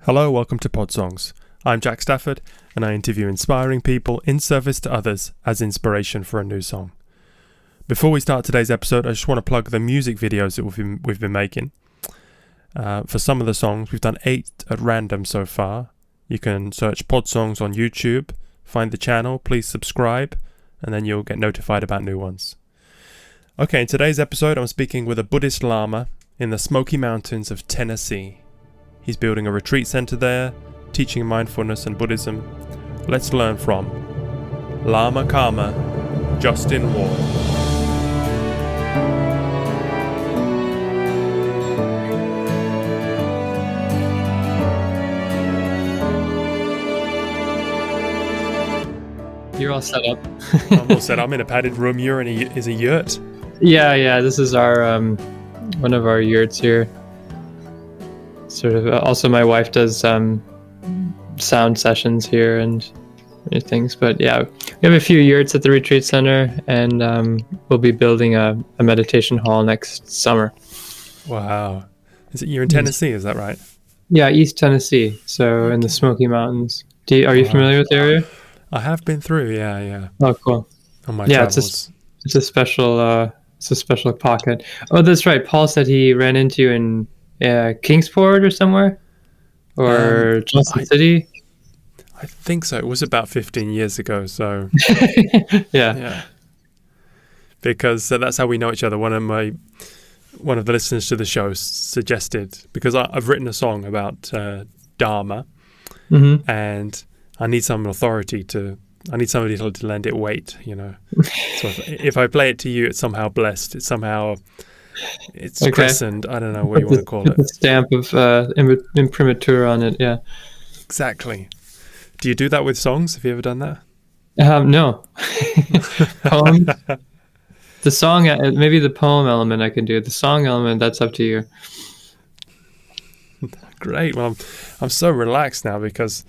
Hello, welcome to Podsongs. I'm Jack Stafford, and I interview inspiring people in service to others as inspiration for a new song. Before we start today's episode, I just want to plug the music videos that we've been making. For some of the songs, we've done 8 at random so far. You can search Podsongs on YouTube, find the channel, please subscribe, and then you'll get notified about new ones. Okay, in today's episode, I'm speaking with a Buddhist Lama in the Smoky Mountains of Tennessee. He's building a retreat center there, teaching mindfulness and Buddhism. Let's learn from Lama Karma, Justin Wall. You're all set up. I'm all set. I'm in a padded room. You're in a yurt? Yeah. This is our one of our yurts here. Sort of. Also, my wife does sound sessions here and things. But yeah, we have a few yurts at the retreat center, and we'll be building a meditation hall next summer. Wow. You're in Tennessee, is that right? Yeah, East Tennessee. So in the Smoky Mountains. Are you familiar with the area? I have been through. Yeah. Oh, cool. On my travels. It's a special pocket. Oh, that's right. Paul said he ran into you in Kingsport or somewhere, or Johnson City. I think so. It was about 15 years ago. So yeah. Because that's how we know each other. One of the listeners to the show suggested, because I've written a song about Dharma, and I need some authority I need somebody to lend it weight, you know. So if I play it to you, it's somehow blessed. It's christened. I don't know what you want to call it. The stamp of imprimatur on it, yeah. Exactly. Do you do that with songs? Have you ever done that? No. Poem. The song, maybe the poem element I can do. The song element, that's up to you. Great. Well, I'm so relaxed now because,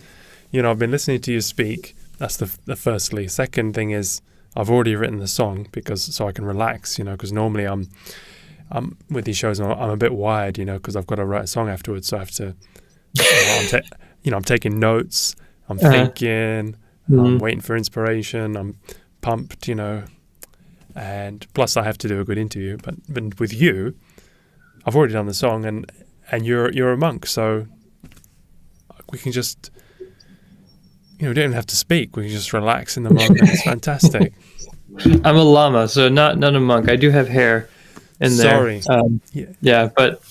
you know, I've been listening to you speak. That's the firstly. Second thing is I've already written the song so I can relax, you know, because normally I'm with these shows, I'm a bit wired, you know, because I've got to write a song afterwards. So I have to, I'm taking notes, I'm thinking, I'm waiting for inspiration, I'm pumped, you know, and plus I have to do a good interview. But with you, I've already done the song, and you're a monk, so we can just, you know, we don't even have to speak. We can just relax in the moment. It's fantastic. I'm a lama, so not a monk. I do have hair in there. Sorry. Yeah, but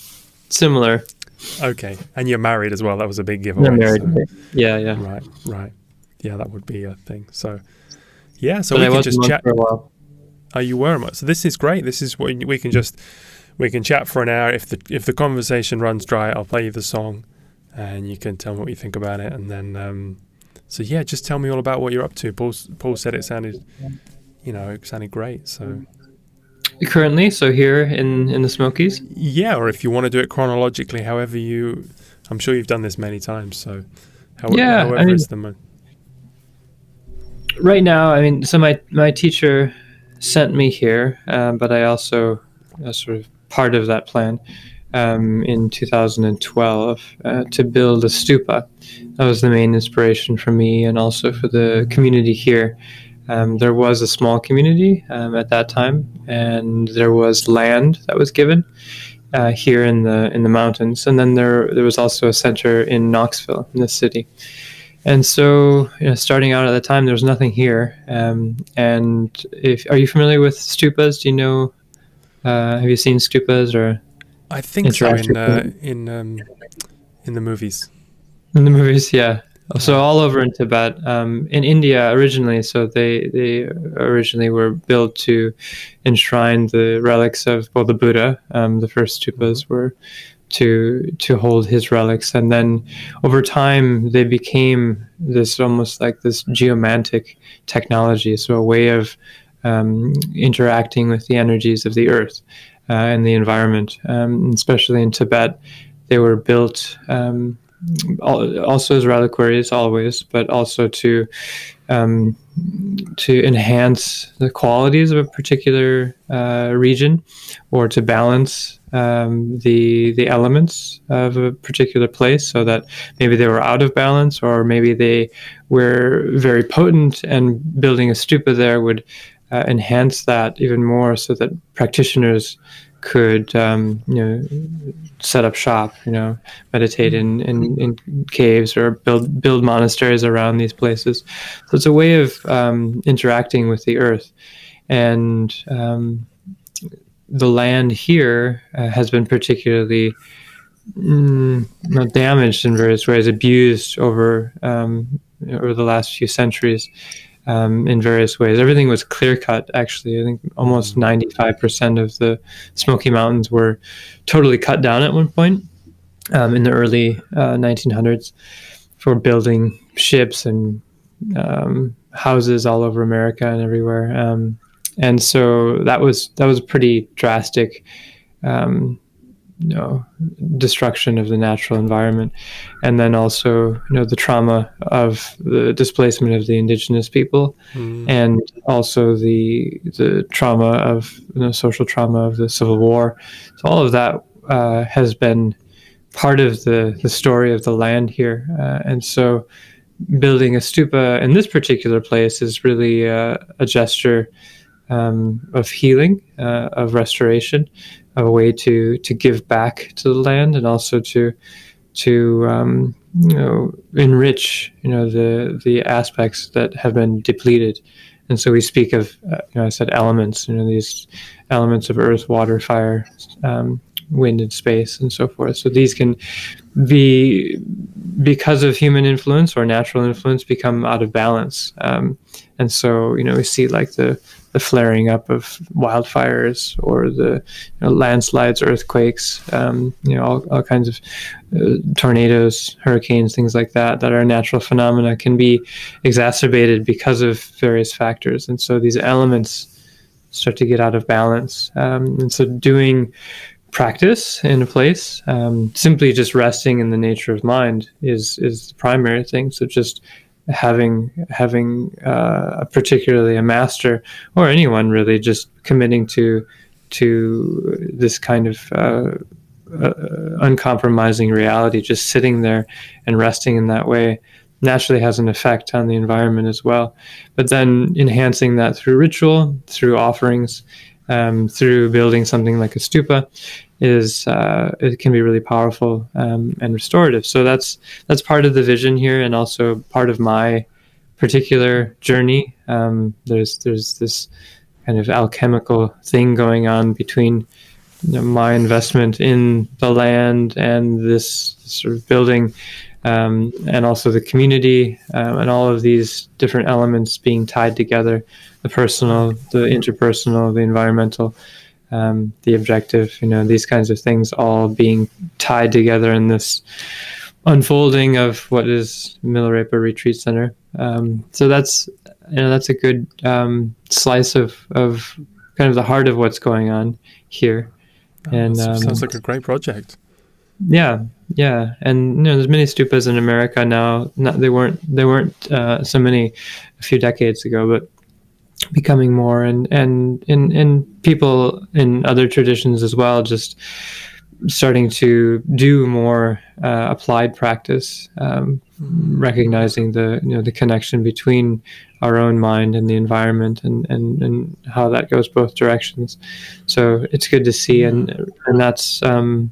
similar. Okay. And you're married as well. That was a big giveaway. I'm married. So. Yeah. Right. Yeah, that would be a thing. So, yeah, so but we can just chat. For a while. Oh, you were a monk. So this is great. This is what we can chat for an hour. If the conversation runs dry, I'll play you the song and you can tell me what you think about it. And then, so yeah, just tell me all about what you're up to. Paul said it sounded great. So currently, so here in the Smokies? Yeah, or if you want to do it chronologically, however I'm sure you've done this many times. So however is the most. Right now, so my teacher sent me here, but I also sort of part of that plan in 2012 to build a stupa. That was the main inspiration for me and also for the community here. There was a small community at that time, and there was land that was given here in the mountains, and then there was also a center in Knoxville, in the city. And so, you know, starting out at the time, there was nothing here. And are you familiar with stupas? Do you know? Have you seen stupas or? I think so in the movies. In the movies, yeah. So all over in Tibet, in India originally. So they originally were built to enshrine the relics of the Buddha. The first stupas were to hold his relics, and then over time they became this almost like this geomantic technology. So a way of interacting with the energies of the earth and the environment, especially in Tibet. They were built also as reliquaries always, but also to enhance the qualities of a particular region, or to balance the elements of a particular place, so that maybe they were out of balance, or maybe they were very potent, and building a stupa there would enhance that even more, so that practitioners could set up shop, meditate in caves, or build monasteries around these places. So it's a way of interacting with the earth. And the land here has been particularly damaged in various ways, abused over the last few centuries. In various ways. Everything was clear-cut, actually. I think almost 95% of the Smoky Mountains were totally cut down at one point in the early 1900s for building ships and houses all over America and everywhere. And so that was pretty drastic destruction of the natural environment. And then also the trauma of the displacement of the indigenous people, and also the trauma of social trauma of the Civil War. So all of that has been part of the story of the land here. And so building a stupa in this particular place is really a gesture of healing, of restoration, a way to give back to the land, and also to enrich the aspects that have been depleted. And so we speak of I said elements, these elements of earth, water, fire, wind, and space, and so forth. So these can be, because of human influence or natural influence, become out of balance. And so we see like the flaring up of wildfires, or the landslides, earthquakes, all kinds of tornadoes, hurricanes, things like that are natural phenomena, can be exacerbated because of various factors. And so these elements start to get out of balance. And so doing practice in a place, simply just resting in the nature of mind is the primary thing. So just having particularly a master, or anyone really, just committing to this kind of uncompromising reality, just sitting there and resting in that way, naturally has an effect on the environment as well. But then enhancing that through ritual, through offerings, through building something like a stupa, it can be really powerful and restorative. So that's part of the vision here, and also part of my particular journey. There's this kind of alchemical thing going on between my investment in the land and this sort of building, and also the community, and all of these different elements being tied together: the personal, the interpersonal, the environmental, the objective, these kinds of things all being tied together in this unfolding of what is Milarepa Retreat Center. So that's a good slice of kind of the heart of what's going on here. And sounds like a great project. Yeah. And there's many stupas in America now. They weren't so many a few decades ago, but becoming more, and people in other traditions as well, just starting to do more applied practice, recognizing the connection between our own mind and the environment, and how that goes both directions. So it's good to see, and that's in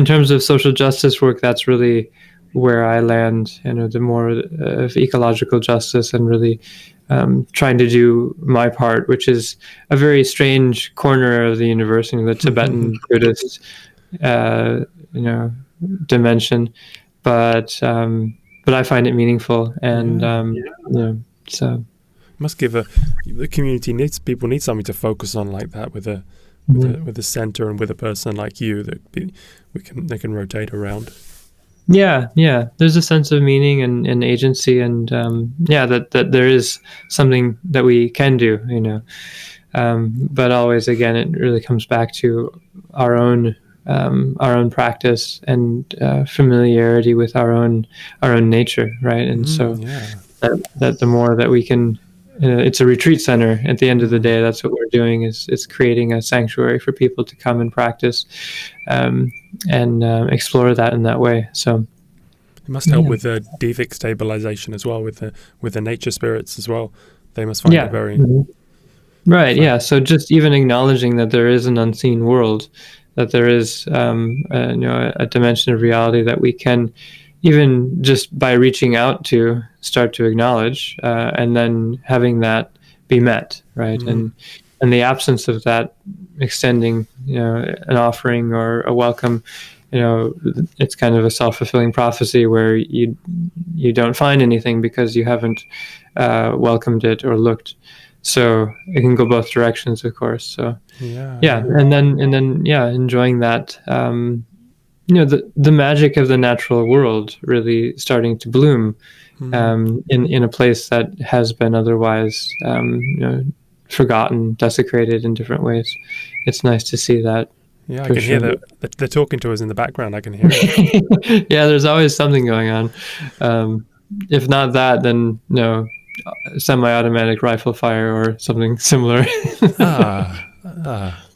terms of social justice work, that's really where I land. The more of ecological justice, and really trying to do my part, which is a very strange corner of the universe, the Tibetan Buddhist, dimension, but I find it meaningful, and so must give the community people need something to focus on like that, with a center and with a person like you that they can rotate around. Yeah. There's a sense of meaning and agency, and that there is something that we can do, but always, again, it really comes back to our own practice and familiarity with our own nature, right? And that the more that we can, it's a retreat center. At the end of the day, that's what we're doing. Is it's creating a sanctuary for people to come and practice, and explore that in that way. So it must help with the devic stabilization as well, with the nature spirits as well. They must find it very right. Yeah. So just even acknowledging that there is an unseen world, that there is a dimension of reality that we can, even just by reaching out to, start to acknowledge, and then having that be met, right? And the absence of that, extending, an offering or a welcome, it's kind of a self-fulfilling prophecy where you don't find anything because you haven't welcomed it or looked. So it can go both directions, of course. So and then enjoying that. The magic of the natural world really starting to bloom in a place that has been otherwise forgotten, desecrated in different ways. It's nice to see that. Yeah, I can hear that. They're talking to us in the background. I can hear it. Yeah, there's always something going on. If not that, then semi-automatic rifle fire or something similar.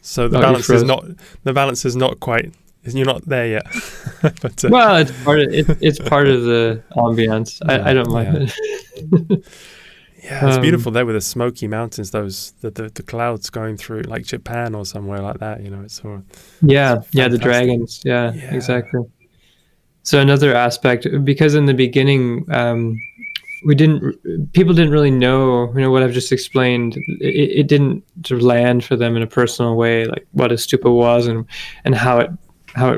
So the balance is not quite. You're not there yet. But, well, it's part of the ambience. I don't mind it. Yeah, it's beautiful there with the smoky mountains. The clouds going through, like Japan or somewhere like that. It's sort of the dragons. Yeah, exactly. So another aspect, because in the beginning, people didn't really know, what I've just explained. It didn't sort of land for them in a personal way, like what a stupa was and how it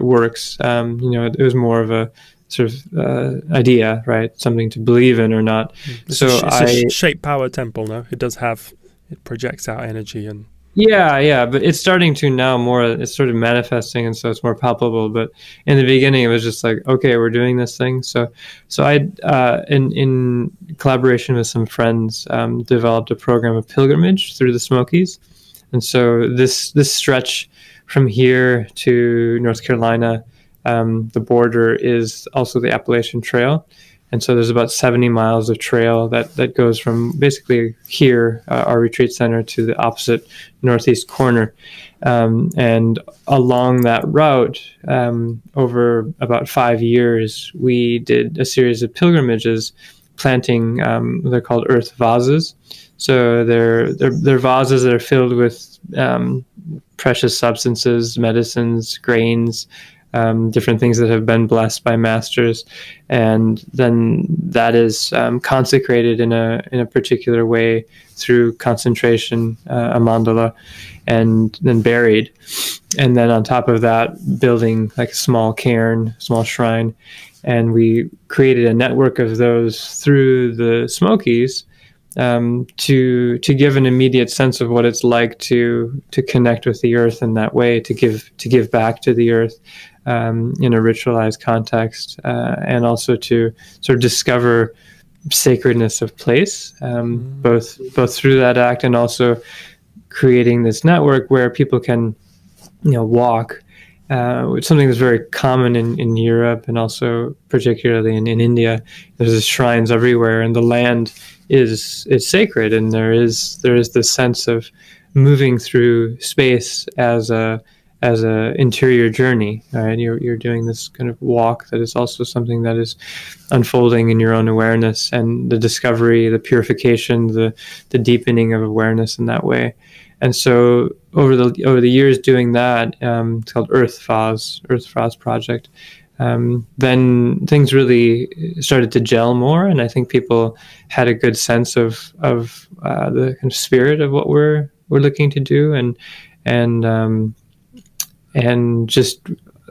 works. It was more of a sort of idea, right? Something to believe in or not. It's a shape power temple, no? It projects out energy and... Yeah, but it's starting to now it's sort of manifesting, and so it's more palpable. But in the beginning, it was just like, okay, we're doing this thing. So I, in collaboration with some friends, developed a program of pilgrimage through the Smokies. And so this stretch from here to North Carolina, the border is also the Appalachian Trail. And so there's about 70 miles of trail that goes from basically here, our retreat center, to the opposite northeast corner. And along that route, over about 5 years, we did a series of pilgrimages, planting, they're called earth vases. So they're vases that are filled with precious substances, medicines, grains, different things that have been blessed by masters, and then that is consecrated in a particular way through concentration, a mandala, and then buried, and then on top of that, building like a small cairn, small shrine, and we created a network of those through the Smokies. To give an immediate sense of what it's like to connect with the earth in that way, to give back to the earth in a ritualized context, and also to sort of discover sacredness of place, both through that act and also creating this network where people can walk. Something that's very common in Europe and also particularly in India. There's shrines everywhere, and the land is sacred, and there is this sense of moving through space as a interior journey. Right, you're doing this kind of walk that is also something that is unfolding in your own awareness, and the discovery, the purification, the deepening of awareness in that way. And so over the years doing that, it's called Earth Vase project. Then things really started to gel more, and I think people had a good sense of the kind of spirit of what we're looking to do, and just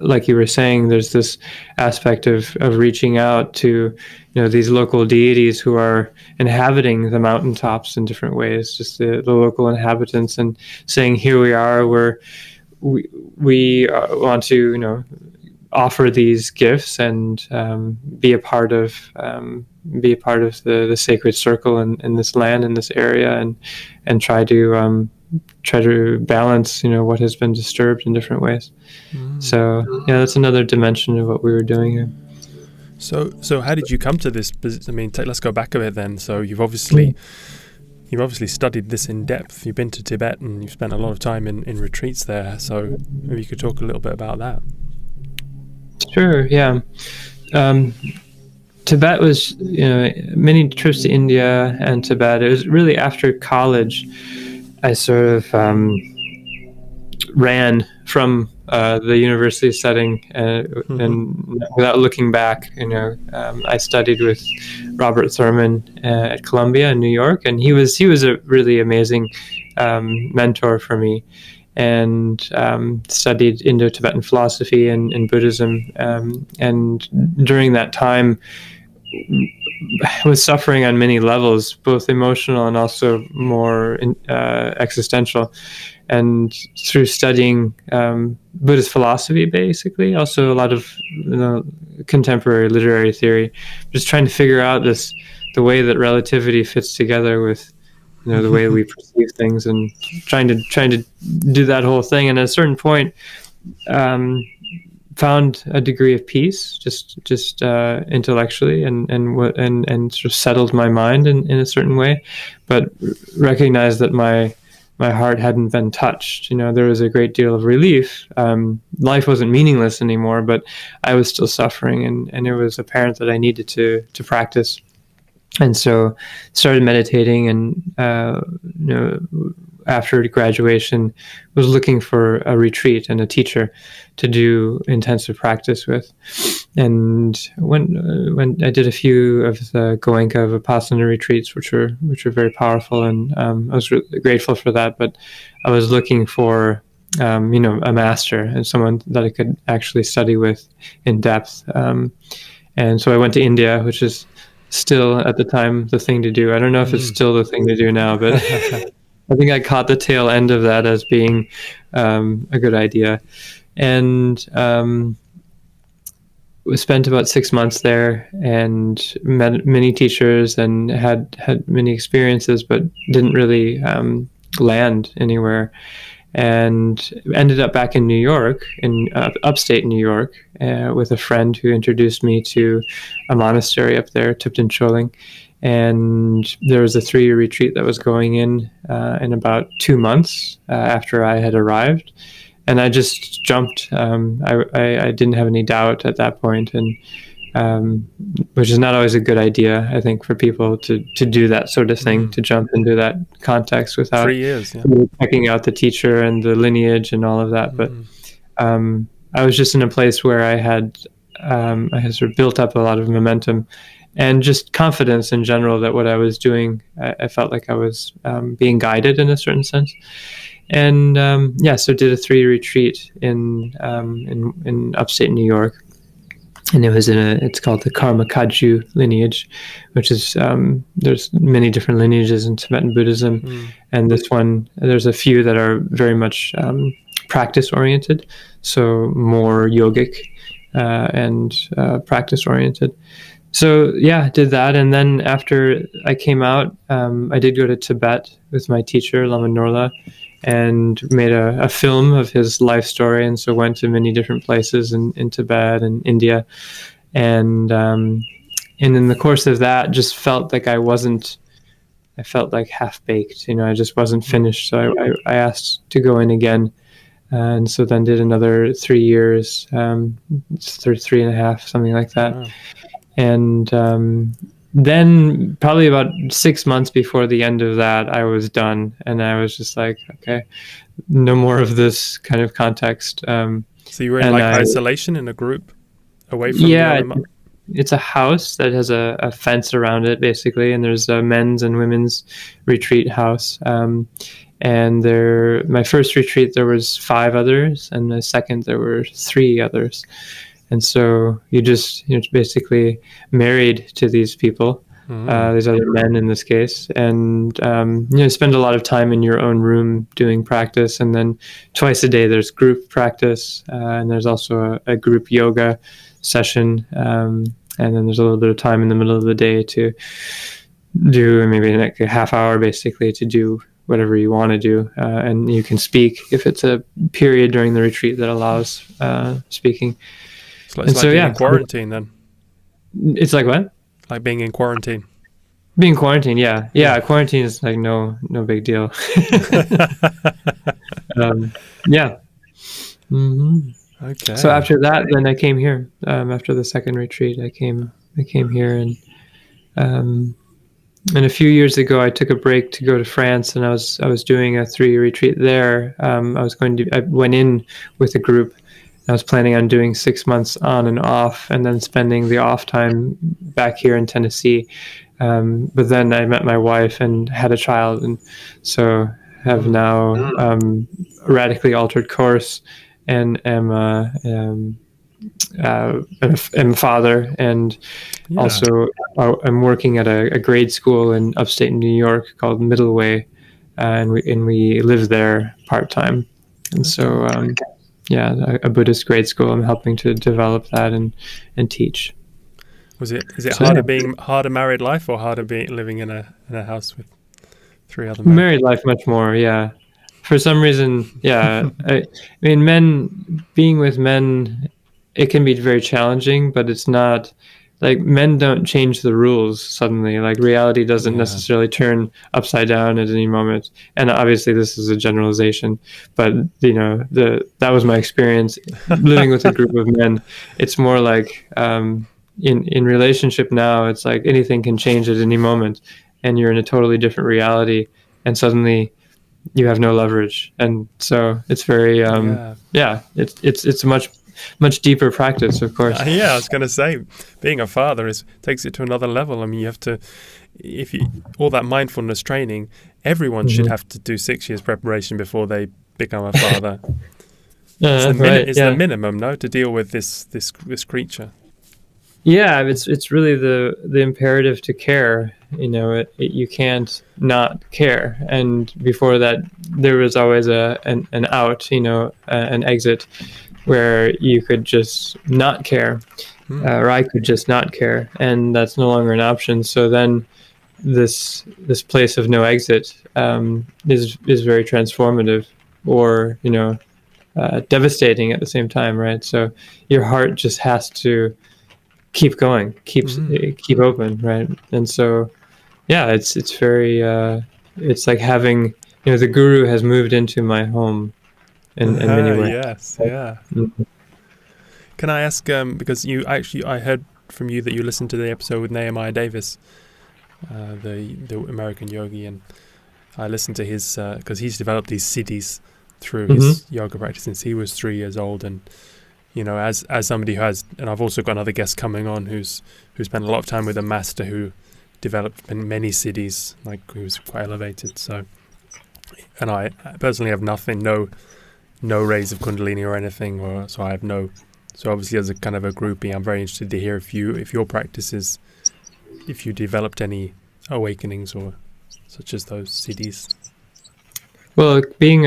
like you were saying, there's this aspect of reaching out to these local deities who are inhabiting the mountaintops in different ways, just the local inhabitants, and saying, here we are, we want to offer these gifts and be a part of the sacred circle in this land, in this area, and try to balance what has been disturbed in different ways. So that's another dimension of what we were doing here. So how did you come to this? I mean, let's go back a bit then. So you've obviously studied this in depth. You've been to Tibet and you've spent a lot of time in retreats there. So maybe you could talk a little bit about that. Sure. Yeah. Tibet was, many trips to India and Tibet. It was really after college, I sort of ran from the university setting and without looking back. I studied with Robert Thurman at Columbia in New York, and he was a really amazing mentor for me, and studied Indo-Tibetan philosophy and Buddhism. And during that time, I was suffering on many levels, both emotional and also more existential. And through studying Buddhist philosophy, basically, also a lot of contemporary literary theory, just trying to figure out the way that relativity fits together with the way we perceive things, and trying to do that whole thing. And at a certain point, found a degree of peace, just intellectually, and sort of settled my mind in a certain way, but recognized that my heart hadn't been touched. There was a great deal of relief. Life wasn't meaningless anymore, but I was still suffering, and it was apparent that I needed to practice. And so started meditating, and after graduation was looking for a retreat and a teacher to do intensive practice with. And when I did a few of the Goenka Vipassana retreats, which were very powerful, and I was really grateful for that. But I was looking for a master and someone that I could actually study with in depth. And so I went to India, which is still at the time the thing to do. I don't know if it's still the thing to do now, but I think I caught the tail end of that as being a good idea. And we spent about 6 months there and met many teachers and had many experiences, but didn't really land anywhere. And ended up back in New York, in upstate New York, with a friend who introduced me to a monastery up there, Thubten Chöling. And there was a 3-year retreat that was going in about 2 months after I had arrived. And I just jumped. I didn't have any doubt at that point, and which is not always a good idea, I think, for people to do that sort of thing, to jump into that context without 3 years, checking out the teacher and the lineage and all of that. But I was just in a place where I had sort of built up a lot of momentum and just confidence in general that what I was doing, I felt like I was being guided in a certain sense. And so did a 3-year retreat in upstate New York. And it was it's called the Karma Kagyu lineage, which is, there's many different lineages in Tibetan Buddhism. And this one, there's a few that are very much practice oriented, so more yogic and practice oriented. So yeah, did that. And then after I came out, I did go to Tibet with my teacher, Lama Norlha, and made a film of his life story. And so went to many different places in Tibet and India. And in the course of that, just felt like I felt like half-baked, I just wasn't finished. So I asked to go in again. And so then did another 3 years, 3.5, something like that. Wow. And then probably about 6 months before the end of that, I was done. And I was just like, okay, no more of this kind of context. So you were in isolation in a group away from it's a house that has a fence around it, basically. And there's a men's and women's retreat house. And my first retreat, there was 5 others. And the second, there were 3 others. And so you're basically married to these people, these other men in this case, and spend a lot of time in your own room doing practice. And then twice a day there's group practice, and there's also a group yoga session, and then there's a little bit of time in the middle of the day to do maybe like a half hour basically to do whatever you want to do, and you can speak if it's a period during the retreat that allows speaking. It's like in quarantine then. It's like what? Like being in quarantine. Being quarantined, yeah. Yeah. Quarantine is like no big deal. Yeah. hmm So Okay. after that, then I came here. After the second retreat, I came here, um, and a few years ago, I took a break to go to France, and I was doing a 3-year retreat there. I went in with a group. I was planning on doing 6 months on and off, and then spending the off time back here in Tennessee. But then I met my wife and had a child, and so have now radically altered course, and am a father, and Yeah. also I'm working at a grade school in upstate New York called Middleway, and we live there part time, and so a Buddhist grade school. I'm helping to develop that and teach. Is it So, harder yeah. harder married life or harder living in a house with 3 other men? Married life much more, yeah. For some reason, yeah. I mean, being with men, it can be very challenging, but it's not like men don't change the rules suddenly. Like reality doesn't Yeah. necessarily turn upside down at any moment. And obviously, this is a generalization, but that was my experience living with a group of men. It's more like in relationship now, it's like anything can change at any moment, and you're in a totally different reality, and suddenly you have no leverage, and so it's very it's a much deeper practice, of course. Yeah, I was going to say, being a father takes it to another level. I mean, you have to, all that mindfulness training, everyone should have to do 6 years preparation before they become a father. It's the minimum, no, to deal with this creature. Yeah, it's really the imperative to care. You can't not care. And before that, there was always an out, an exit, where you could just not care, or I could just not care, and that's no longer an option. So then, this place of no exit is very transformative, or devastating at the same time, right? So your heart just has to keep going, keep open, right? And so, yeah, it's very it's like having the guru has moved into my home in many ways. Yes, yeah. Can I ask, because I heard from you that you listened to the episode with Nehemiah Davis, the American yogi, and I listened to his, because he's developed these siddhis through his yoga practice since he was 3 years old, and as somebody who has, and I've also got another guest coming on who spent a lot of time with a master who developed many siddhis, like who was quite elevated. So, and I personally have no rays of Kundalini or anything, so I have no. So obviously, as a kind of a groupie, I'm very interested to hear if your practices, if you developed any awakenings or such as those siddhis. Well, being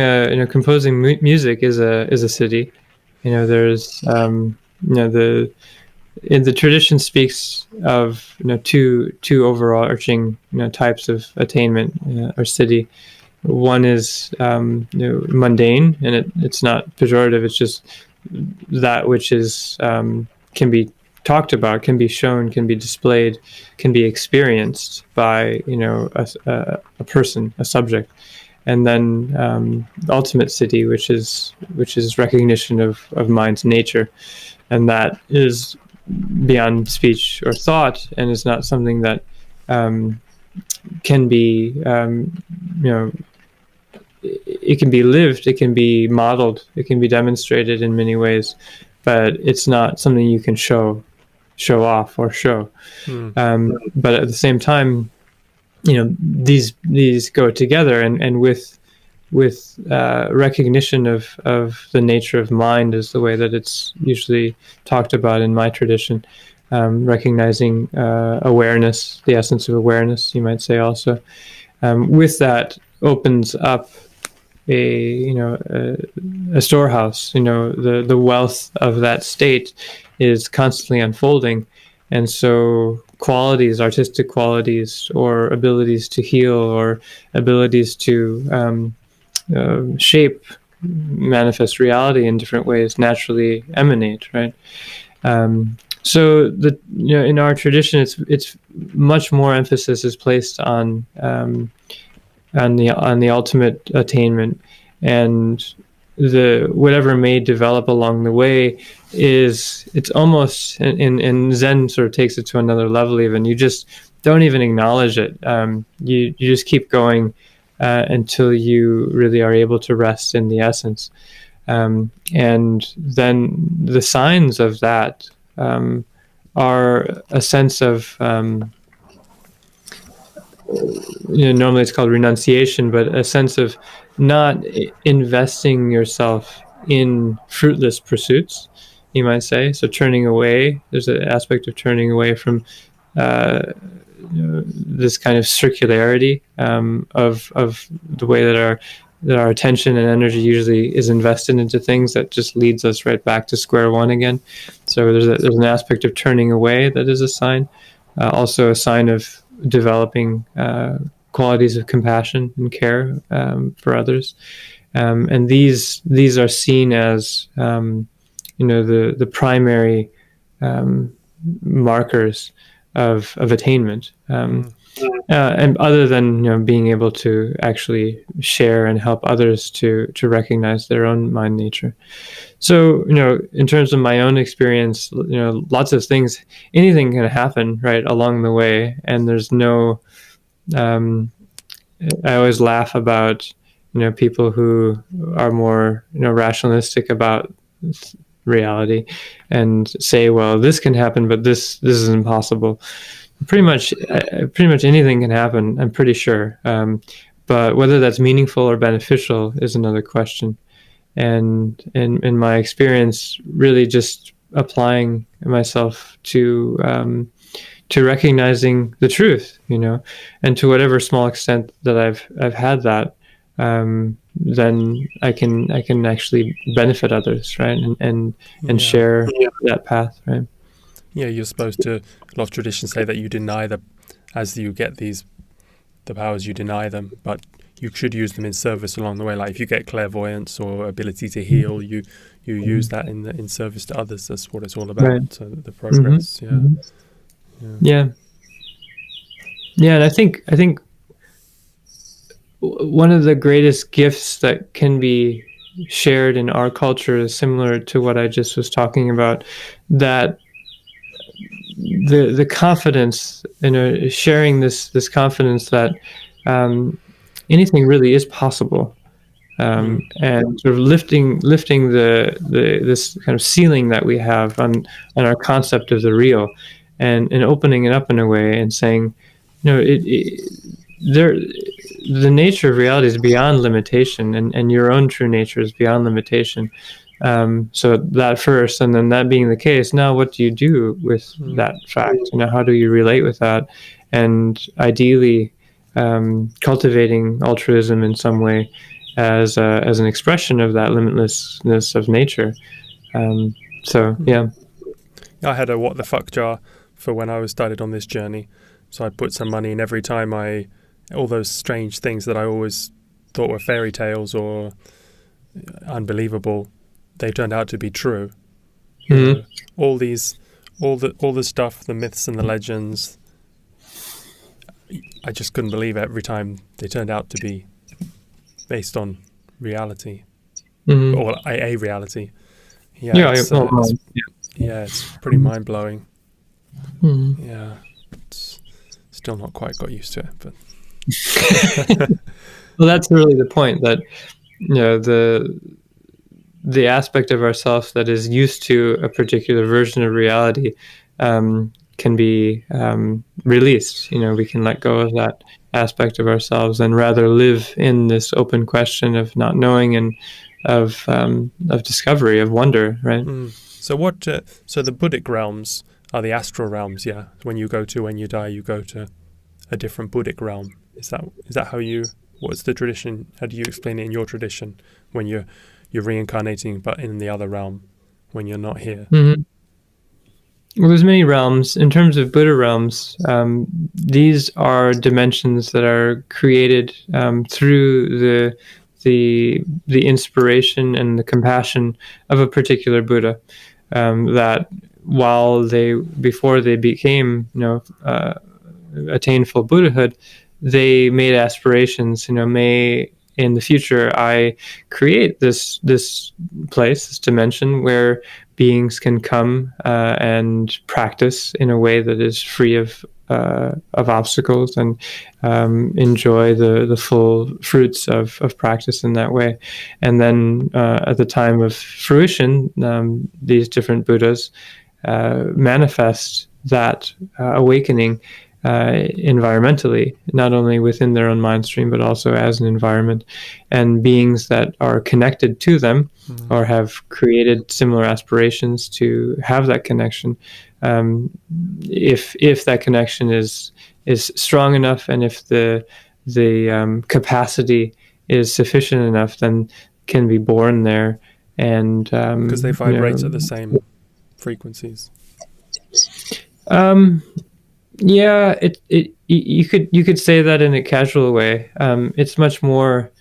composing music is a siddhi. There's the tradition speaks of two overarching types of attainment or siddhi. One is mundane, and it's not pejorative. It's just that which is can be talked about, can be shown, can be displayed, can be experienced by a person, a subject. And then the ultimate siddhi, which is recognition of mind's nature, and that is beyond speech or thought, and is not something that can be it can be lived, it can be modeled, it can be demonstrated in many ways, but it's not something you can show off or show. But at the same time, these go together, and with recognition of the nature of mind is the way that it's usually talked about in my tradition. Recognizing awareness, the essence of awareness, you might say also. With that opens up a storehouse. The wealth of that state is constantly unfolding, and so qualities, artistic qualities, or abilities to heal, or abilities to shape, manifest reality in different ways naturally emanate, right? So in our tradition, it's much more emphasis is placed on the ultimate attainment, and the whatever may develop along the way it's almost in Zen sort of takes it to another level. Even you just don't even acknowledge it. You just keep going until you really are able to rest in the essence, and then the signs of that are a sense of normally it's called renunciation, but a sense of not investing yourself in fruitless pursuits, you might say. So turning away, there's an aspect of turning away from this kind of circularity of the way that our attention and energy usually is invested into things that just leads us right back to square one again. So there's an aspect of turning away that is a sign, also a sign of developing qualities of compassion and care for others, and these are seen as the primary markers of attainment, and other than being able to actually share and help others to recognize their own mind nature. So in terms of my own experience, lots of things, anything can happen right along the way, and there's no I always laugh about people who are more rationalistic about reality and say, well, this can happen, but this is impossible. Pretty much anything can happen, I'm pretty sure, but whether that's meaningful or beneficial is another question. And in my experience, really just applying myself to recognizing the truth, and to whatever small extent that I've had that, then I can actually benefit others, right, and share that path, right. Yeah, you're supposed to. A lot of traditions say that you deny as you get the powers, you deny them, but you should use them in service along the way. Like if you get clairvoyance or ability to heal, you use that in service to others. That's what it's all about. Right. So the progress. Yeah. And I think one of the greatest gifts that can be shared in our culture is similar to what I just was talking about. That the confidence, sharing this confidence that anything really is possible, and sort of lifting this kind of ceiling that we have on our concept of the real, and opening it up in a way and saying, the nature of reality is beyond limitation, and your own true nature is beyond limitation. So that first, and then that being the case, now what do you do with that fact? How do you relate with that? And ideally, cultivating altruism in some way as an expression of that limitlessness of nature. I had a what the fuck jar for when I was started on this journey. So I'd put some money in every time all those strange things that I always thought were fairy tales or unbelievable, they turned out to be true. All the stuff, the myths and the legends, I just couldn't believe it every time they turned out to be based on reality, or a reality. It's pretty mind blowing. Yeah, it's still not quite got used to it, but well, that's really the point, that the aspect of ourselves that is used to a particular version of reality can be released. We can let go of that aspect of ourselves and rather live in this open question of not knowing and of discovery, of wonder, right? So so the Buddhic realms are the astral realms, yeah? When you die, you go to a different Buddhic realm. Is that how what's the tradition? How do you explain it in your tradition when you're reincarnating but in the other realm when you're not here? Well, there's many realms. In terms of Buddha realms, these are dimensions that are created through the inspiration and the compassion of a particular Buddha, that before they became, attained full Buddhahood, they made aspirations. May in the future I create this place, this dimension where beings can come and practice in a way that is free of obstacles, and enjoy the full fruits of practice in that way. And then at the time of fruition, these different Buddhas manifest that awakening environmentally, not only within their own mind stream, but also as an environment. And beings that are connected to them or have created similar aspirations to have that connection, if that connection is strong enough, and if the capacity is sufficient enough, then can be born there. And because they vibrate at the same frequencies. Yeah, you could say that in a casual way. It's much more,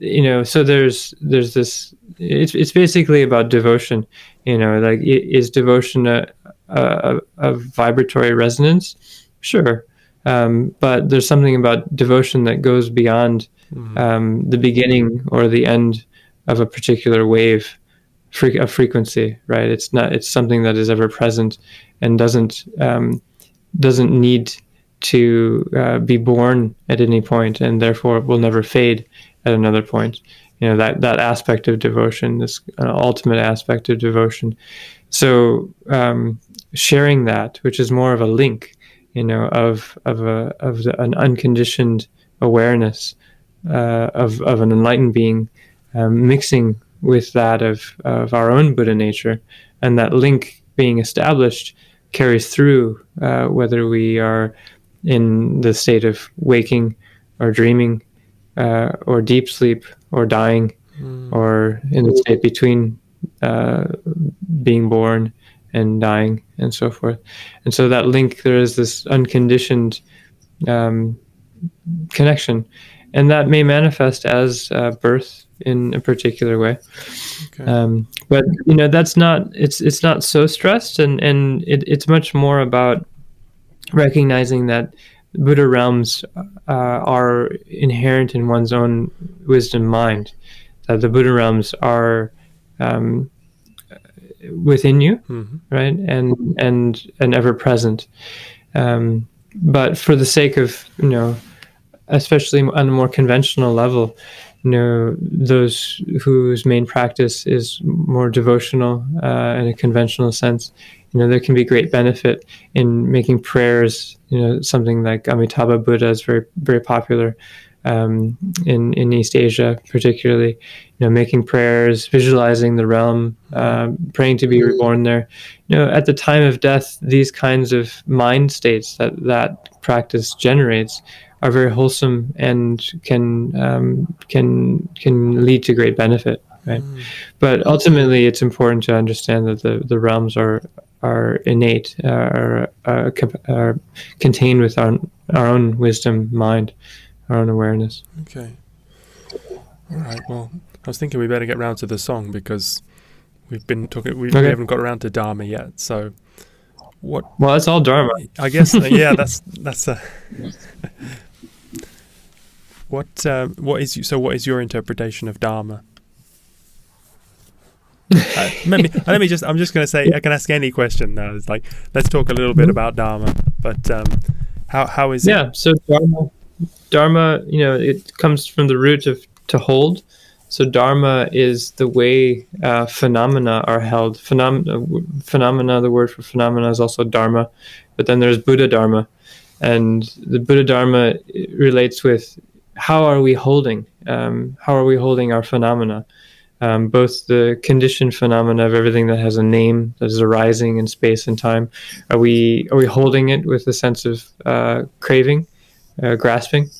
so there's this. It's basically about devotion. Like, is devotion a vibratory resonance? Sure, but there's something about devotion that goes beyond the beginning or the end of a particular wave, a frequency, right? It's something that is ever present and doesn't need to be born at any point, and therefore will never fade at another point. That aspect of devotion, this ultimate aspect of devotion. So sharing that, which is more of a link, of an unconditioned awareness of an enlightened being, mixing with that of our own Buddha nature, and that link being established carries through whether we are in the state of waking or dreaming, or deep sleep, or dying, or in the state between being born and dying, and so forth. And so that link, there is this unconditioned connection, and that may manifest as birth in a particular way. Okay. But that's not, it's not so stressed, and it's much more about recognizing that Buddha realms are inherent in one's own wisdom mind, that the Buddha realms are within you, right, and ever present. But for the sake of, especially on a more conventional level, those whose main practice is more devotional in a conventional sense, there can be great benefit in making prayers. Something like Amitabha Buddha is very, very popular in East Asia, particularly. Making prayers, visualizing the realm, praying to be reborn there. At the time of death, these kinds of mind states that practice generates are very wholesome and can lead to great benefit, right? But ultimately, it's important to understand that the realms are innate, are contained with our own wisdom mind, our own awareness. Okay. All right. Well, I was thinking we better get round to the song, because we've been talking. We haven't got around to Dharma yet. So, what? Well, it's all Dharma. I guess. Yeah. That's. What is your interpretation of Dharma? I'm just going to say, I can ask any question now. It's like, let's talk a little bit about Dharma. But how is it? Yeah. So Dharma, it comes from the root of to hold. So Dharma is the way phenomena are held. Phenomena. The word for phenomena is also Dharma, but then there's Buddha Dharma, and the Buddha Dharma relates with how are we holding our phenomena. Both the conditioned phenomena of everything that has a name, that is arising in space and time. Are we holding it with a sense of craving, grasping?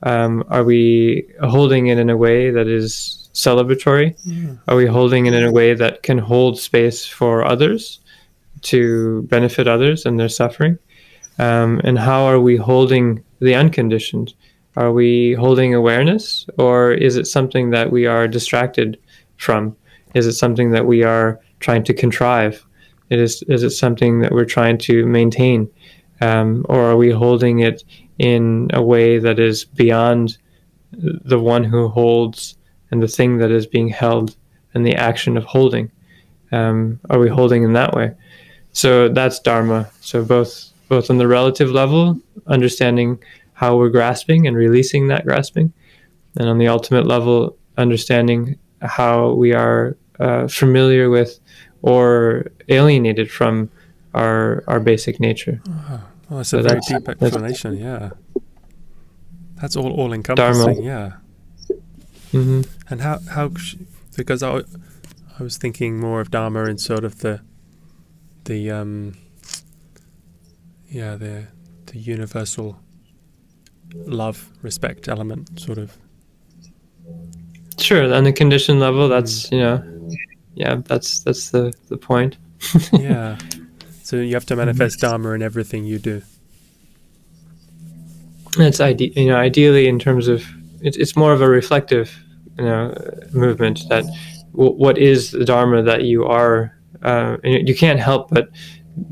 Are we holding it in a way that is celebratory? Are we holding it in a way that can hold space for others, to benefit others and their suffering? And how are we holding the unconditioned? Are we holding awareness, or is it something that we are distracted from? Is it something that we are trying to contrive? Is it something that we're trying to maintain, or are we holding it in a way that is beyond the one who holds and the thing that is being held and the action of holding? Are we holding in that way? So that's Dharma. So both on the relative level, understanding how we're grasping and releasing that grasping, and on the ultimate level, understanding how we are familiar with or alienated from our basic nature. Oh, well, that's a very deep explanation. Yeah, that's all encompassing. Yeah. Mm-hmm. And how because I was thinking more of Dharma in sort of the universal love, respect element, sort of. Sure, on the conditioned level, that's that's the point. Yeah, so you have to manifest Dharma in everything you do. It's ideally in terms of it's more of a reflective movement that what is the Dharma that you are. You can't help but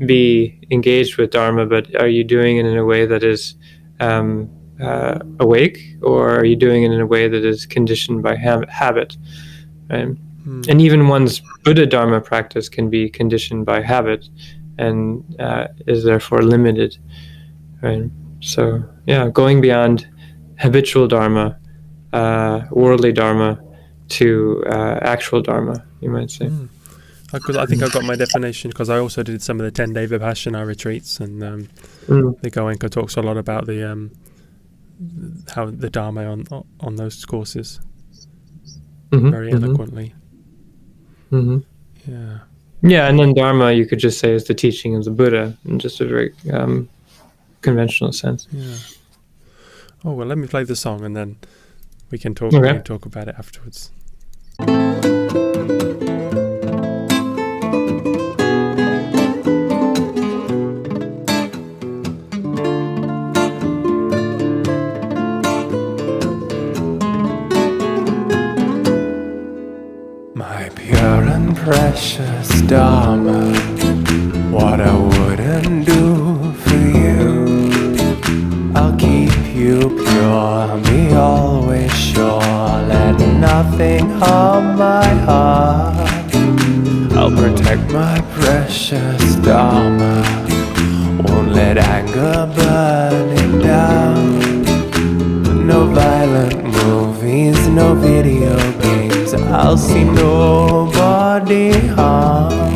be engaged with Dharma, but are you doing it in a way that is awake, or are you doing it in a way that is conditioned by habit? Right? And even one's Buddha Dharma practice can be conditioned by habit and is therefore limited. Right? So, going beyond habitual Dharma, worldly Dharma, to actual Dharma, you might say. Because I think I got my definition because I also did some of the 10-day Vipassana retreats, and the Goenka talks a lot about the how the Dharma on those courses very eloquently. Yeah, and then Dharma you could just say is the teaching of the Buddha in just a very conventional sense. Yeah. Oh well, let me play the song and then we can talk about it afterwards. My pure and precious Dharma, what I wouldn't do for you. I'll keep you pure, be always sure, let nothing harm my heart. I'll protect my precious Dharma, won't let anger burn it down. No violent movies, no video games, I'll see nobody harm.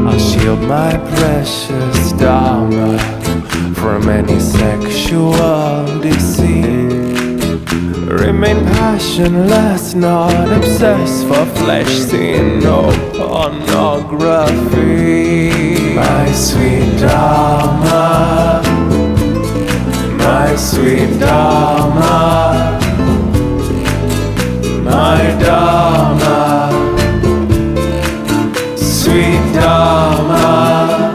I'll shield my precious Dharma from any sexual deceit. Remain passionless, not obsessed for flesh, seeing no pornography. My sweet Dharma, my sweet Dharma, my Dharma, sweet Dharma,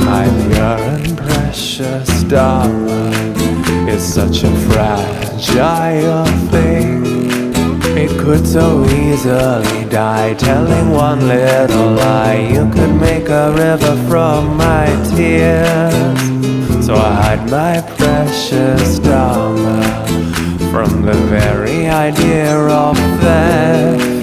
my pure and precious Dharma is such a fragile thing. It could so easily die, telling one little lie. You could make a river from my tears. So I hide my precious Dharma from the very idea of theft.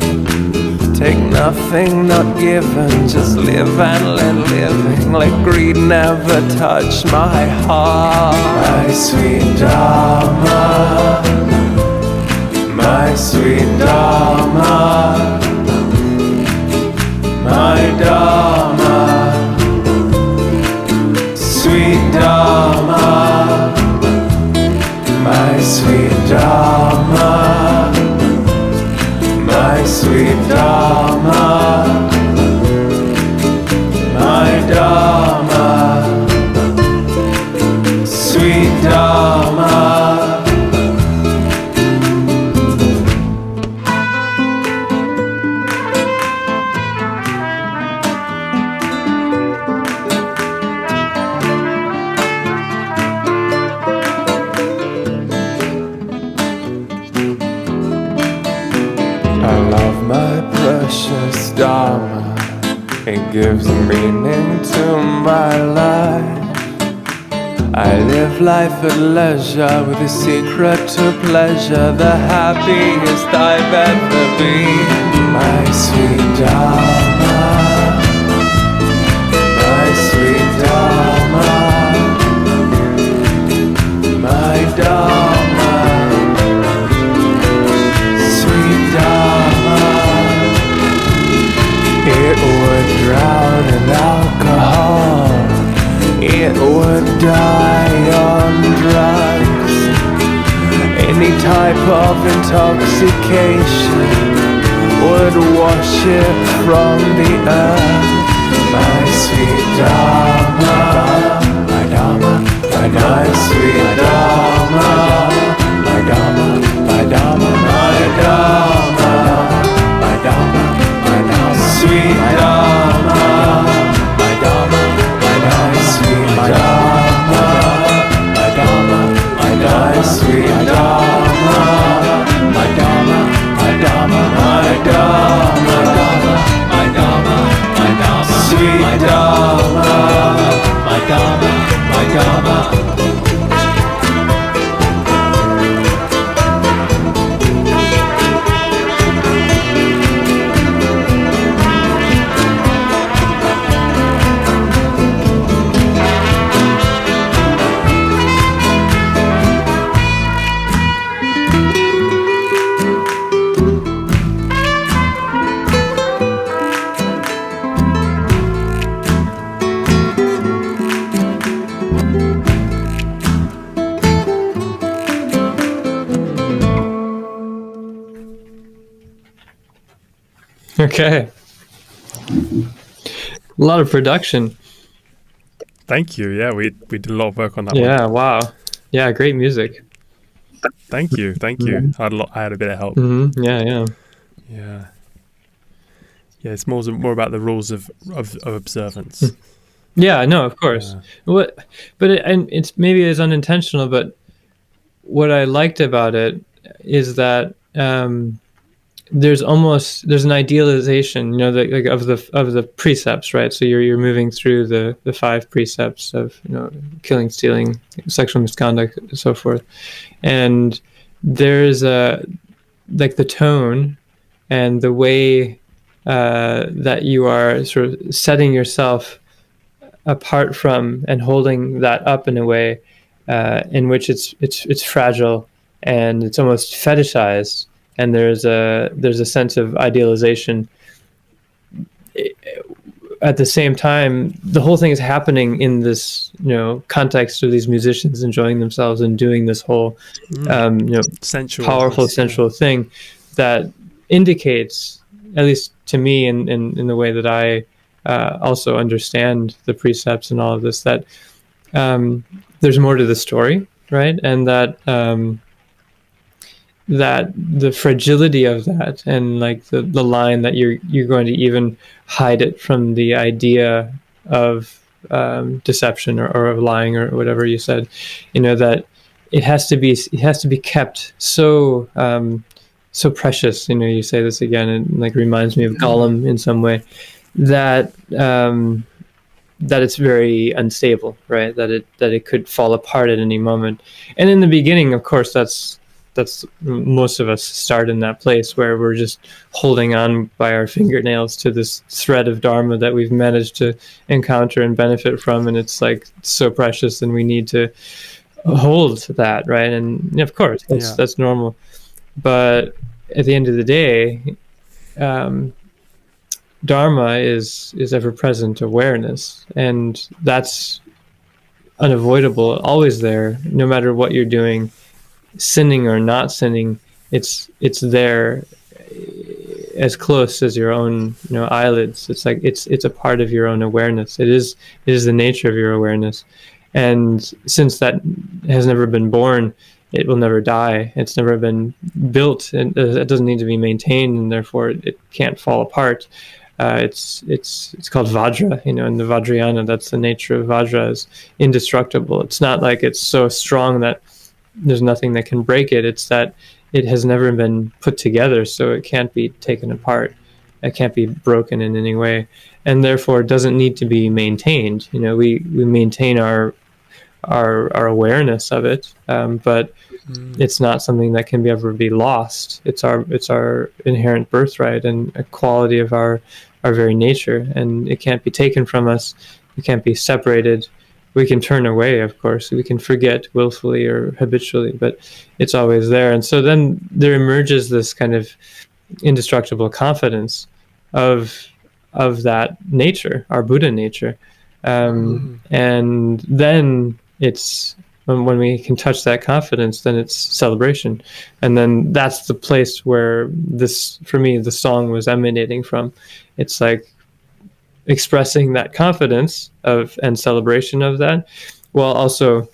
Take nothing not given, just live and let living. Let greed never touch my heart. My sweet Dharma, my sweet Dharma, my Dharma, sweet Dharma, my sweet Dharma, my sweet Dharma, my Dharma, sweet Dharma. gives meaning to my life. I live life at leisure with a secret to pleasure, the happiest I've ever been. My sweet Dharma, my sweet Dharma, my Dharma, sweet Dharma. It would drown in alcohol, it would die on drugs, any type of intoxication would wash it from the earth. My sweet Dharma, my Dharma, my sweet Dharma, my Dharma, my Dharma, my Dharma, my Dharma, my Dharma, sweet Dharma, my Dharma, my sweet Dharma, my Dharma, my sweet Dharma, my Dharma, my Dharma, my Dharma, my Dharma, my Dharma, sweet Dharma, my Dharma, my Dharma. Okay. A lot of production. Thank you. Yeah, we did a lot of work on that one. Yeah, wow. Yeah, great music. Thank you. I had a bit of help. Mm-hmm. Yeah. Yeah. It's more about the rules of observance. Yeah, no, of course. It's maybe it's unintentional, but what I liked about it is that there's an idealization, of the precepts, right? So you're moving through the 5 precepts of killing, stealing, sexual misconduct, and so forth, and there's the tone and the way that you are sort of setting yourself apart from and holding that up in a way in which it's fragile and it's almost fetishized. And there's a sense of idealization. At the same time, the whole thing is happening in this, context of these musicians enjoying themselves and doing this whole, sensual, powerful, sensual thing that indicates, at least to me, in the way that I also understand the precepts and all of this, that there's more to the story, right? And that that the fragility of that, and the line that you're going to even hide it from the idea of deception or of lying or whatever you said, that it has to be kept so precious. You say this again, and reminds me of Gollum in some way, that it's very unstable, right? That it could fall apart at any moment. And in the beginning, of course, that's most of us start in that place where we're just holding on by our fingernails to this thread of Dharma that we've managed to encounter and benefit from, and it's so precious, and we need to hold that, right? And of course, that's normal. But at the end of the day, Dharma is ever-present awareness, and that's unavoidable, always there, no matter what you're doing. Sinning or not sinning, it's there, as close as your own eyelids. It's it's a part of your own awareness. It is the nature of your awareness, and since that has never been born, it will never die. It's never been built, and it doesn't need to be maintained, and therefore it can't fall apart. It's called Vajra, in the Vajrayana. That's the nature of Vajra, is indestructible. It's not like it's so strong that there's nothing that can break it. It's that it has never been put together, so it can't be taken apart. It can't be broken in any way. and therefore doesn't need to be maintained. We maintain our awareness of it, but it's not something that can ever be lost. It's our inherent birthright and a quality of our very nature, and it can't be taken from us. It can't be separated. We can turn away, of course. We can forget willfully or habitually, but it's always there. And so then there emerges this kind of indestructible confidence of that nature, our Buddha nature. And then it's when we can touch that confidence, then it's celebration. And then that's the place where for me, the song was emanating from. It's like expressing that confidence and celebration of that, while also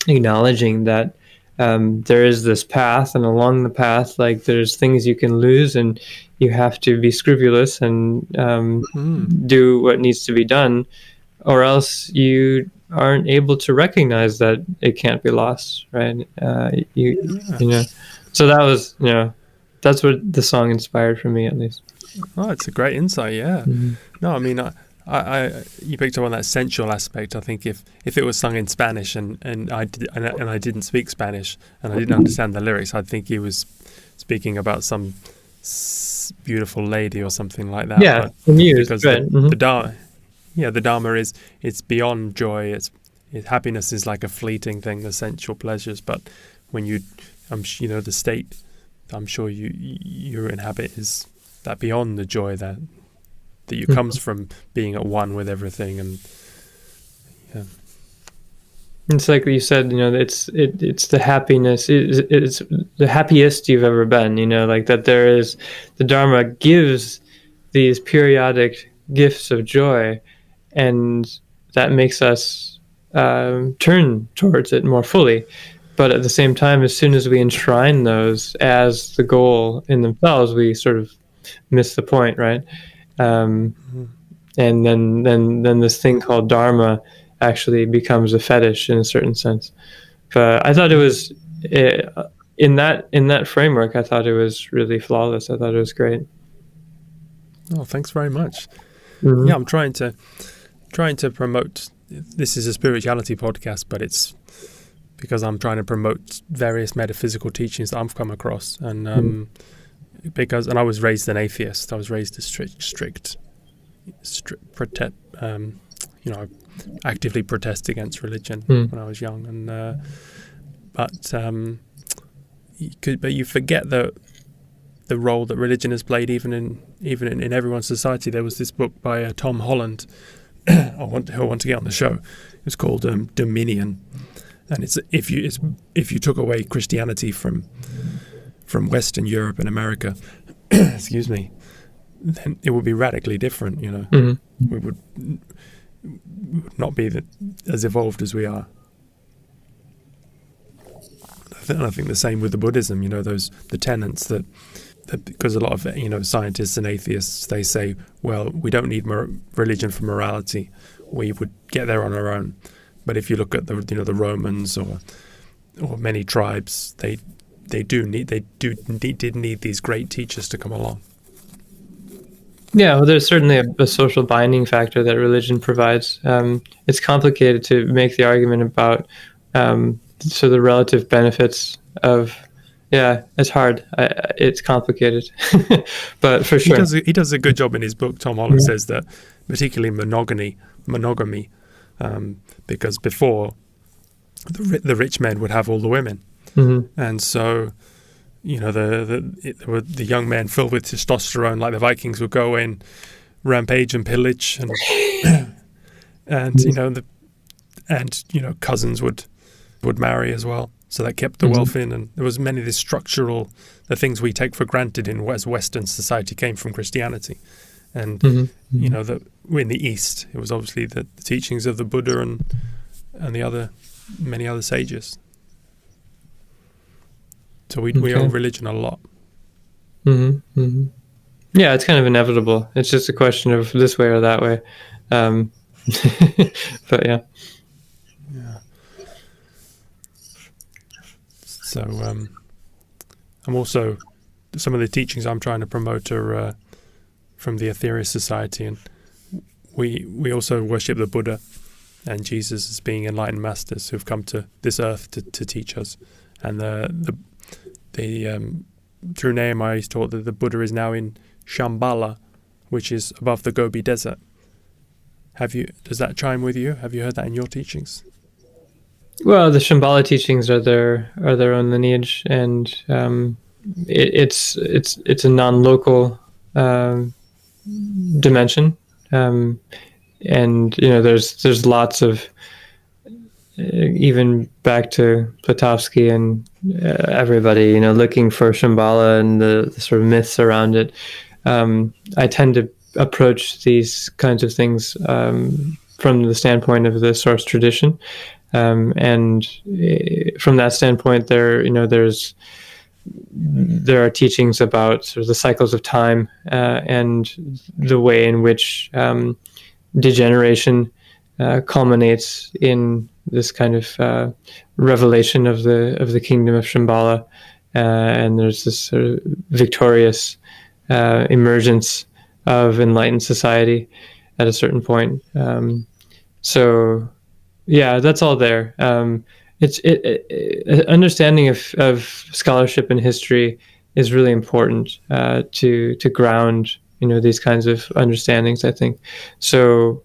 acknowledging that there is this path, and along the path, like, there's things you can lose, and you have to be scrupulous and do what needs to be done, or else you aren't able to recognize that it can't be lost, right? So that was, that's what the song inspired for me, at least. Oh, it's a great insight. Yeah. No, I mean, I you picked up on that sensual aspect. I think if it was sung in Spanish and I didn't speak Spanish and I didn't understand the lyrics, I'd think he was speaking about some beautiful lady or something like that. Yeah, the muse, because right. the Dharma, the Dharma it's beyond joy. Happiness is like a fleeting thing, the sensual pleasures. But when the state, I'm sure you inhabit is that beyond the joy that you comes from being at one with everything. And it's like you said, it's the happiness, it's the happiest you've ever been, like that there is, the Dharma gives these periodic gifts of joy, and that makes us turn towards it more fully. But at the same time, as soon as we enshrine those as the goal in themselves, we sort of miss the point, right? And then this thing called Dharma actually becomes a fetish in a certain sense. But I thought it was in that framework. I thought it was really flawless. I thought it was great. Oh, thanks very much. Yeah, I'm trying to promote. This is a spirituality podcast, but it's because I'm trying to promote various metaphysical teachings that I've come across, and I was raised an atheist. I was raised a strict actively protest against religion when I was young, and but you forget the role that religion has played even in everyone's society. There was this book by Tom Holland. I want to get on the show. It's called Dominion, and if you took away Christianity from Western Europe and America, excuse me, then it would be radically different. We would not be as evolved as we are. And I think the same with the Buddhism. The tenets that because a lot of scientists and atheists, they say, well, we don't need religion for morality. We would get there on our own. But if you look at the Romans or many tribes, they did need these great teachers to come along. Yeah, well, there's certainly a social binding factor that religion provides. It's complicated to make the argument about the relative benefits of. Yeah, it's hard. It's complicated, but for sure. He does a good job in his book. Tom Holland says that, particularly monogamy, because before the rich men would have all the women, and so the young men filled with testosterone, like the Vikings, would go in, rampage and pillage, and cousins would marry as well. So that kept the wealth in, and there was many of the things we take for granted in Western society came from Christianity, and in the East it was obviously the teachings of the Buddha and many other sages. So we owe religion a lot. Yeah, it's kind of inevitable. It's just a question of this way or that way. But yeah. So I'm also, some of the teachings I'm trying to promote are from the Aetherius Society, and we also worship the Buddha and Jesus as being enlightened masters who've come to this earth to teach us. And through Nehemiah he's taught that the Buddha is now in Shambhala, which is above the Gobi Desert. Does that chime with you? Have you heard that in your teachings? Well, the Shambhala teachings are their own lineage, and it's a non-local dimension, and there's lots of, even back to Platofsky and everybody, looking for Shambhala and the sort of myths around it. I tend to approach these kinds of things from the standpoint of the source tradition, and from that standpoint, there are teachings about sort of the cycles of time and the way in which degeneration culminates in this kind of revelation of the kingdom of Shambhala, and there's this sort of victorious emergence of enlightened society at a certain point. So yeah, that's all there. Understanding of scholarship and history is really important to ground these kinds of understandings, I think. So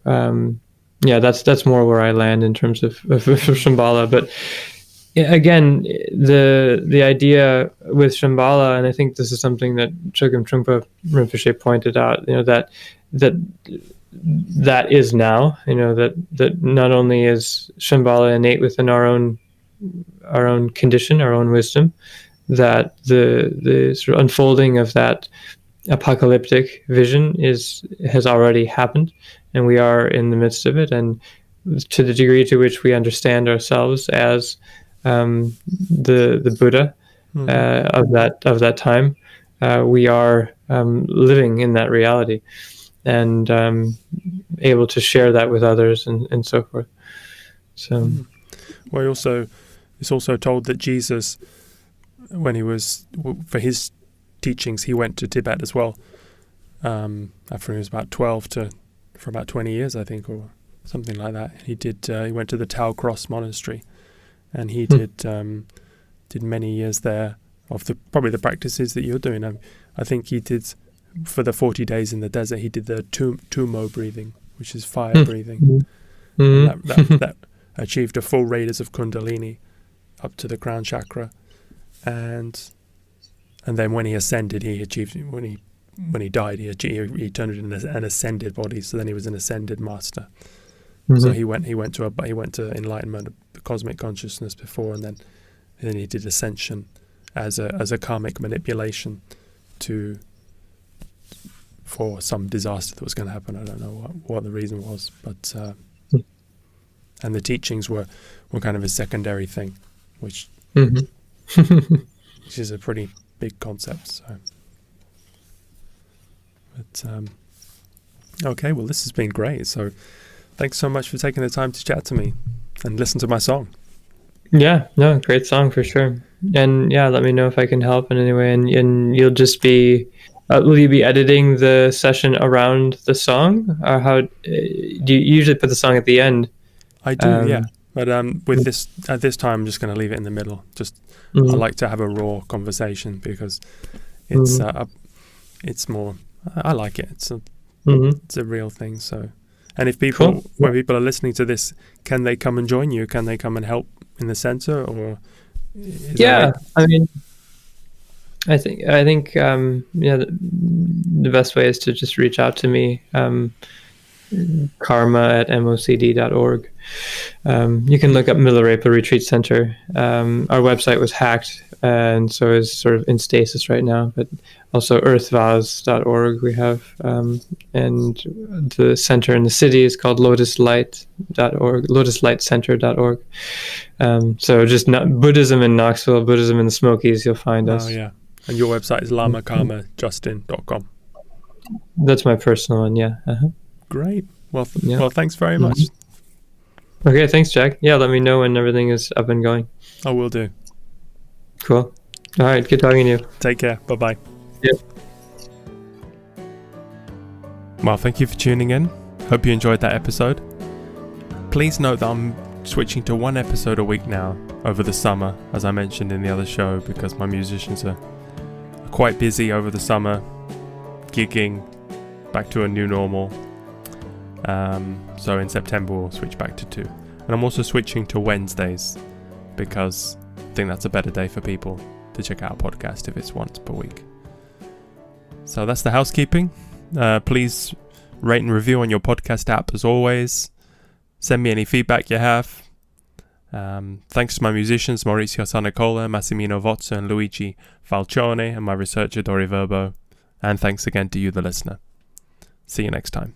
yeah, that's more where I land in terms of Shambhala. But again, the idea with Shambhala, and I think this is something that Chogyam Trungpa Rinpoche pointed out, that is now, that not only is Shambhala innate within our own condition, our own wisdom, that the sort of unfolding of that apocalyptic vision has already happened, and we are in the midst of it. And to the degree to which we understand ourselves as the Buddha of that time, we are living in that reality and able to share that with others and so forth. So, well, it's also told that Jesus, when he was for his teachings, he went to Tibet as well. After he was about 12 for about 20 years, I think, or something like that. He went to the Tau Cross Monastery, and he did many years there of probably the practices that you're doing. I think he did, for the 40 days in the desert, he did the tumo breathing, which is fire breathing. And that achieved a full radius of Kundalini up to the crown chakra, and then when he ascended, he achieved, when he died, he turned it into an ascended body. So then he was an ascended master. So he went to enlightenment, cosmic consciousness before, and then he did ascension as a karmic manipulation for some disaster that was going to happen. I don't know what the reason was, but and the teachings were kind of a secondary thing, which is a pretty big concept. So, but okay, well, this has been great. So, thanks so much for taking the time to chat to me and listen to my song. Yeah, no, great song for sure. And yeah, let me know if I can help in any way. And you'll just be, will you be editing the session around the song, or how do you usually put the song at the end? I do, yeah. But with this, at this time, I'm just going to leave it in the middle. Just I like to have a raw conversation because it's more. I like it. It's a real thing. So, and if people, when people are listening to this, can they come and join you? Can they come and help in the center, or? I mean, I think the best way is to just reach out to me. Karma@mocd.org. You can look up Milarepa Retreat Center. Our website was hacked, and so is sort of in stasis right now, but also earthvows.org we have, and the center in the city is called lotuslight.org, lotuslightcenter.org. So just Buddhism in Knoxville, Buddhism in the Smokies, you'll find us. Oh, yeah. And your website is lamakarmajustin.com. That's my personal one, yeah. Great. Well, well, thanks very much. Okay, thanks, Jack. Yeah, let me know when everything is up and going. I will do. Cool. All right, good talking to you. Take care. Bye-bye. Yeah. Well, thank you for tuning in. Hope you enjoyed that episode. Please note that I'm switching to 1 episode a week now over the summer, as I mentioned in the other show, because my musicians are quite busy over the summer, gigging, back to a new normal. So in September we'll switch back to 2. And I'm also switching to Wednesdays because I think that's a better day for people to check out a podcast if it's once per week. So that's the housekeeping. Please rate and review on your podcast app as always. Send me any feedback you have. Thanks to my musicians Maurizio Sanacola, Massimino Vozzo and Luigi Falcione, and my researcher Dori Verbo. And thanks again to you, the listener. See you next time.